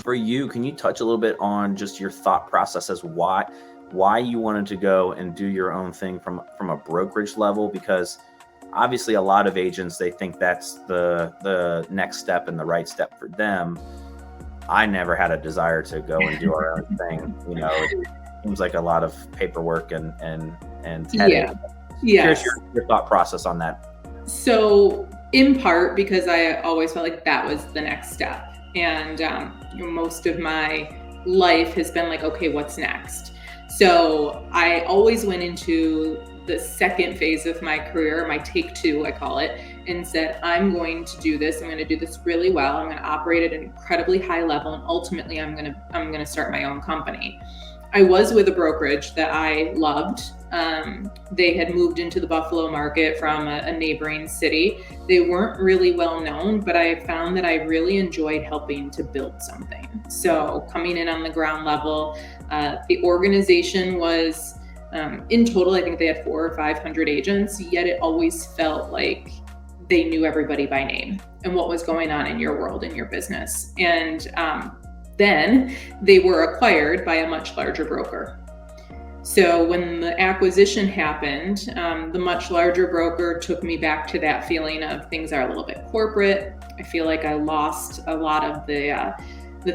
For you, can you touch a little bit on just your thought process as why you wanted to go and do your own thing from a brokerage level? Because obviously a lot of agents, they think that's the next step and the right step for them. I never had a desire to go and do our own thing. It seems like a lot of paperwork and headache. Yeah. Here's your thought process on that. So in part because I always felt like that was the next step. And most of my life has been like, okay, what's next? So I always went into the second phase of my career, my take two, I call it, and said, I'm going to do this. I'm going to do this really well. I'm going to operate at an incredibly high level. And ultimately, I'm going to start my own company. I was with a brokerage that I loved. They had moved into the Buffalo market from a neighboring city. They weren't really well known, but I found that I really enjoyed helping to build something. So coming in on the ground level, the organization was, in total, I think they had 400 or 500 agents, yet it always felt like they knew everybody by name and what was going on in your world, in your business. And then they were acquired by a much larger broker. So when the acquisition happened, the much larger broker took me back to that feeling of things are a little bit corporate. I feel like I lost a lot of the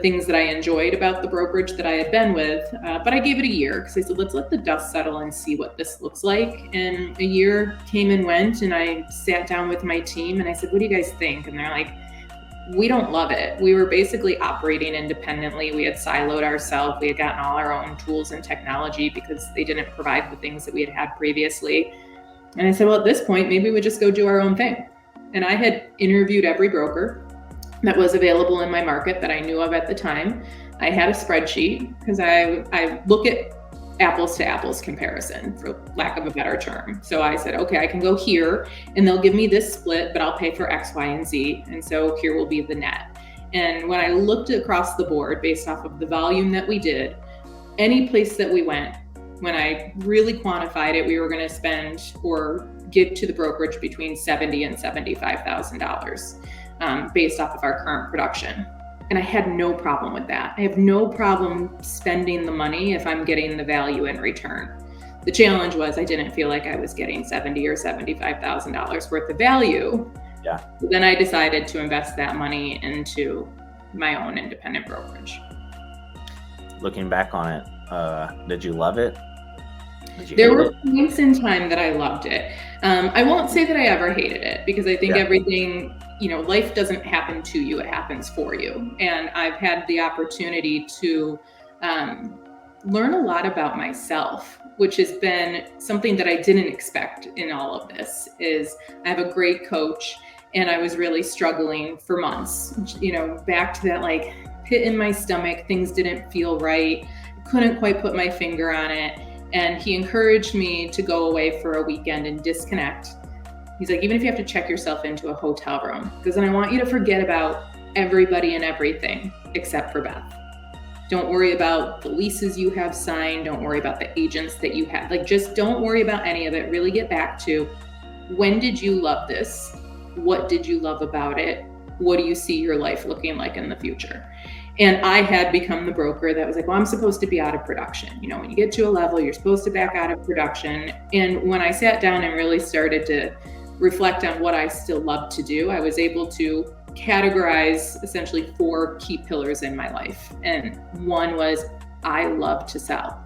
things that I enjoyed about the brokerage that I had been with, but I gave it a year because I said, let's let the dust settle and see what this looks like. And a year came and went, and I sat down with my team and I said, what do you guys think? And they're like, we don't love it. We were basically operating independently. We had siloed ourselves. We had gotten all our own tools and technology because they didn't provide the things that we had had previously. And I said, well, at this point, maybe we just go do our own thing. And I had interviewed every broker that was available in my market that I knew of at the time. I had a spreadsheet because I look at apples to apples comparison, for lack of a better term. So I said, okay, I can go here and they'll give me this split, but I'll pay for X, Y, and Z. And so here will be the net. And when I looked across the board based off of the volume that we did, any place that we went, when I really quantified it, we were going to spend or give to the brokerage between $70,000 and $75,000 based off of our current production. And I had no problem with that. I have no problem spending the money if I'm getting the value in return. The challenge was I didn't feel like I was getting $70,000 or $75,000 worth of value. Yeah. Then I decided to invest that money into my own independent brokerage. Looking back on it, did you love it? There were points in time that I loved it. I won't say that I ever hated it because I think everything, life doesn't happen to you, it happens for you. And I've had the opportunity to learn a lot about myself, which has been something that I didn't expect in all of this. Is I have a great coach, and I was really struggling for months, back to that like pit in my stomach, things didn't feel right, couldn't quite put my finger on it. And he encouraged me to go away for a weekend and disconnect. He's like, even if you have to check yourself into a hotel room, because then I want you to forget about everybody and everything except for Beth. Don't worry about the leases you have signed. Don't worry about the agents that you have. Just don't worry about any of it. Really get back to, when did you love this? What did you love about it? What do you see your life looking like in the future? And I had become the broker that was like, well, I'm supposed to be out of production. When you get to a level, you're supposed to back out of production. And when I sat down and really started to reflect on what I still love to do, I was able to categorize essentially 4 key pillars in my life. And one was, I love to sell.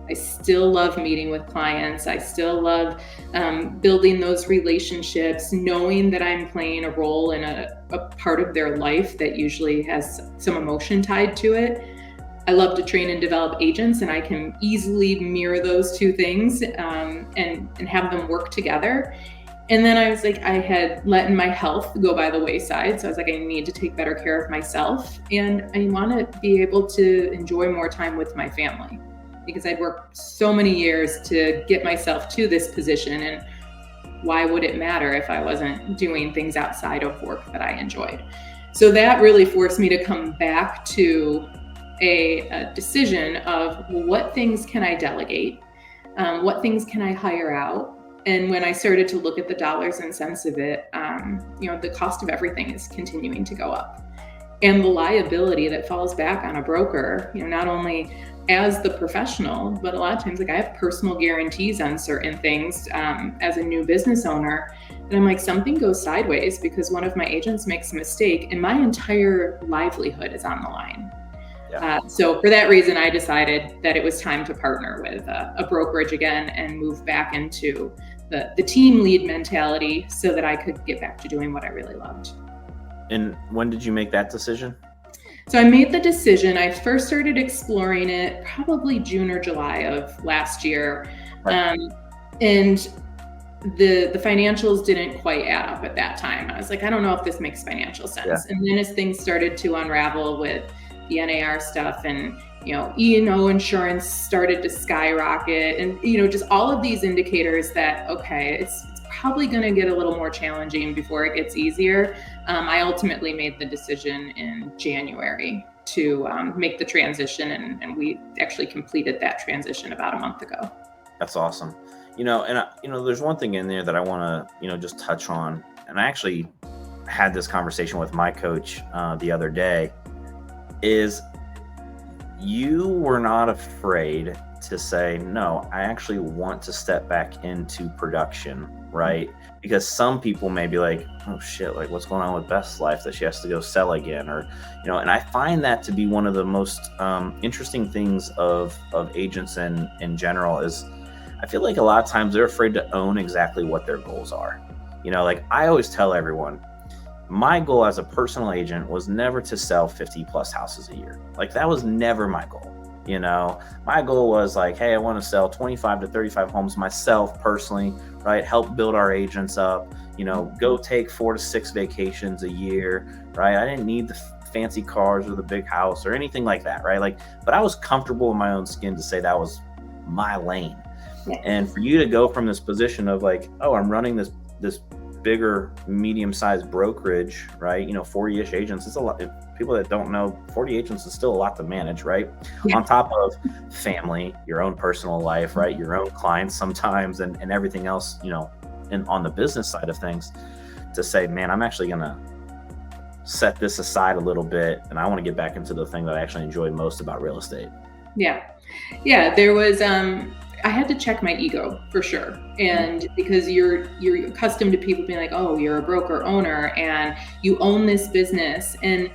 I still love meeting with clients. I still love building those relationships, knowing that I'm playing a role in a part of their life that usually has some emotion tied to it. I love to train and develop agents, and I can easily mirror those 2 things and have them work together. And then I was like, I had let my health go by the wayside. So I was like, I need to take better care of myself. And I want to be able to enjoy more time with my family, because I'd worked so many years to get myself to this position. And why would it matter if I wasn't doing things outside of work that I enjoyed? So that really forced me to come back to a decision of, well, what things can I delegate? What things can I hire out? And when I started to look at the dollars and cents of it, the cost of everything is continuing to go up. and the liability that falls back on a broker, not only as the professional, but a lot of times, like, I have personal guarantees on certain things as a new business owner. And I'm like, something goes sideways because one of my agents makes a mistake and my entire livelihood is on the line. Yeah. So for that reason, I decided that it was time to partner with a brokerage again and move back into the team lead mentality so that I could get back to doing what I really loved. And when did you make that decision? So I made the decision. I first started exploring it probably June or July of last year. Right. And the financials didn't quite add up at that time. I was like, I don't know if this makes financial sense. Yeah. And then as things started to unravel with the NAR stuff and, E&O insurance started to skyrocket and, just all of these indicators that, okay, it's probably going to get a little more challenging before it gets easier. I ultimately made the decision in January to make the transition, and we actually completed that transition about a month ago. That's awesome. There's one thing in there that I want to, just touch on. And I actually had this conversation with my coach the other day, is you were not afraid to say, no, I actually want to step back into production, right? Because some people may be like, oh shit, like what's going on with Beth's life that she has to go sell again? Or, and I find that to be one of the most interesting things of agents in general is I feel like a lot of times they're afraid to own exactly what their goals are. Like I always tell everyone, my goal as a personal agent was never to sell 50 plus houses a year. Like that was never my goal. My goal was like, hey, I want to sell 25 to 35 homes myself personally, right? Help build our agents up, go take 4 to 6 vacations a year, right? I didn't need the fancy cars or the big house or anything like that, right? Like, but I was comfortable in my own skin to say that was my lane. Yeah. And for you to go from this position of like, oh, I'm running this bigger, medium-sized brokerage, right? 40-ish agents. It's a lot. People that don't know, 40 agents is still a lot to manage, right? Yeah. On top of family, your own personal life, right? Your own clients sometimes, and everything else, and on the business side of things, to say, man, I'm actually going to set this aside a little bit, and I want to get back into the thing that I actually enjoy most about real estate. Yeah. There was, I had to check my ego for sure. And because you're accustomed to people being like, oh, you're a broker owner and you own this business. And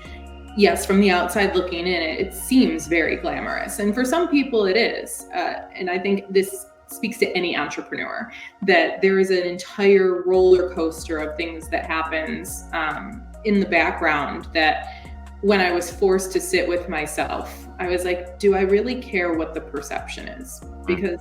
yes, from the outside looking in, it seems very glamorous. And for some people it is. And I think this speaks to any entrepreneur, that there is an entire roller coaster of things that happens in the background that when I was forced to sit with myself, I was like, do I really care what the perception is? Because,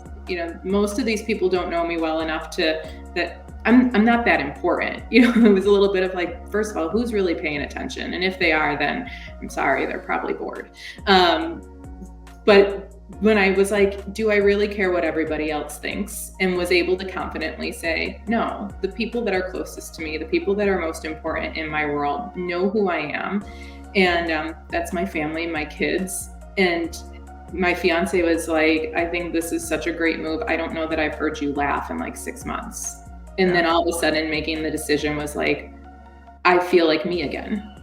most of these people don't know me well enough that I'm not that important. It was a little bit of like, first of all, who's really paying attention? And if they are, then I'm sorry, they're probably bored. But when I was like, do I really care what everybody else thinks? And was able to confidently say, no, the people that are closest to me, the people that are most important in my world know who I am. And that's my family, my kids. And my fiance was like, I think this is such a great move. I don't know that I've heard you laugh in like 6 months. And then all of a sudden making the decision was like, I feel like me again.